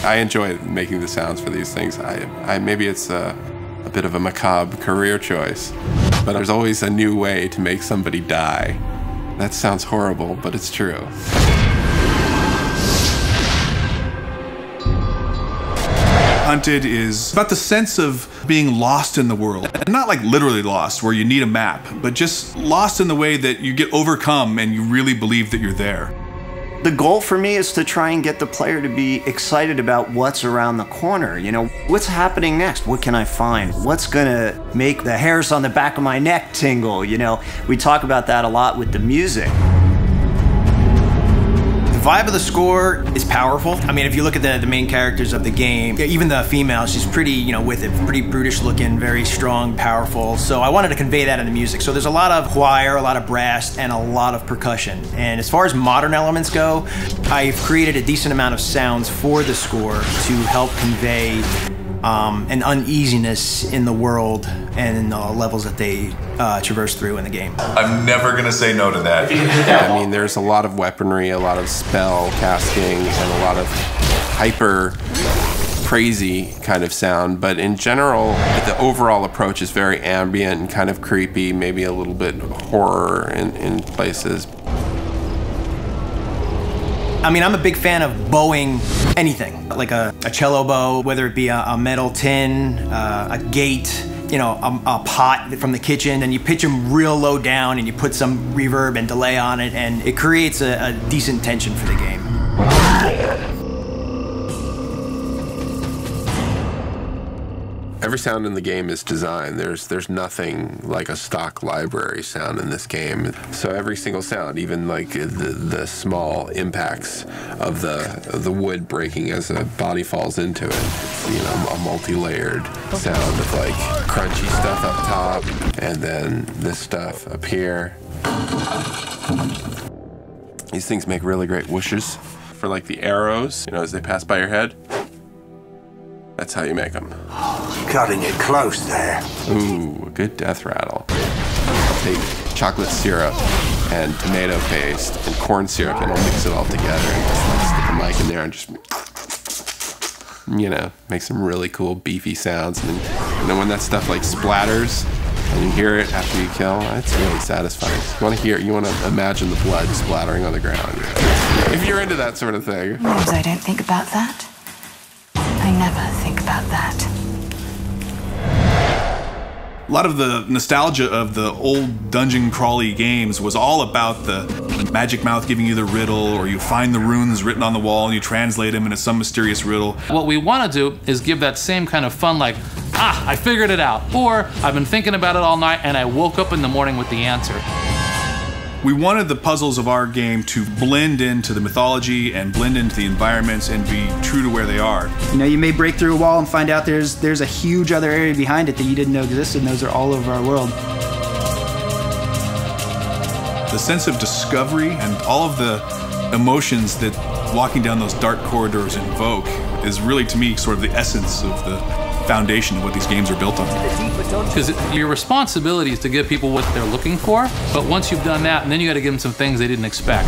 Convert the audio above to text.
I enjoy making the sounds for these things. Maybe it's a bit of a macabre career choice, but there's always a new way to make somebody die. That sounds horrible, but it's true. Hunted is about the sense of being lost in the world. And not like literally lost, where you need a map, but just lost in the way that you get overcome and you really believe that you're there. The goal for me is to try and get the player to be excited about what's around the corner. You know, what's happening next? What can I find? What's gonna make the hairs on the back of my neck tingle? You know, we talk about that a lot with the music. The vibe of the score is powerful. I mean, if you look at the main characters of the game, even the female, she's pretty, you know, with it, pretty brutish looking, very strong, powerful. So I wanted to convey that in the music. So there's a lot of choir, a lot of brass, and a lot of percussion. And as far as modern elements go, I've created a decent amount of sounds for the score to help convey an uneasiness in the world and in the levels that they traverse through in the game. I'm never gonna say no to that. I mean, there's a lot of weaponry, a lot of spell casting, and a lot of hyper crazy kind of sound, but in general, the overall approach is very ambient and kind of creepy, maybe a little bit horror in places. I mean, I'm a big fan of bowing anything, like a cello bow, whether it be a metal tin, a gate, you know, a pot from the kitchen, and you pitch them real low down and you put some reverb and delay on it, and it creates a decent tension for the game. Every sound in the game is designed. There's nothing like a stock library sound in this game. So every single sound, even like the small impacts of the wood breaking as a body falls into it, it's, you know, a multi-layered sound of like crunchy stuff up top, and then this stuff up here. These things make really great whooshes for like the arrows, you know, as they pass by your head. That's how you make them. Cutting it close there. Ooh, a good death rattle. I'll take chocolate syrup and tomato paste and corn syrup, and I'll mix it all together and just like stick a mic in there and just, you know, make some really cool beefy sounds. And then when that stuff like splatters and you hear it after you kill, it's really satisfying. You want to imagine the blood splattering on the ground. You know? If you're into that sort of thing. Sometimes I don't think about that. I never think about that. A lot of the nostalgia of the old dungeon crawly games was all about the magic mouth giving you the riddle, or you find the runes written on the wall and you translate them into some mysterious riddle. What we want to do is give that same kind of fun, like, ah, I figured it out, or I've been thinking about it all night and I woke up in the morning with the answer. We wanted the puzzles of our game to blend into the mythology and blend into the environments and be true to where they are. You know, you may break through a wall and find out there's a huge other area behind it that you didn't know existed, and those are all over our world. The sense of discovery and all of the emotions that walking down those dark corridors invoke is really, to me, sort of the essence of the foundation of what these games are built on. Because your responsibility is to give people what they're looking for, but once you've done that, and then you got to give them some things they didn't expect.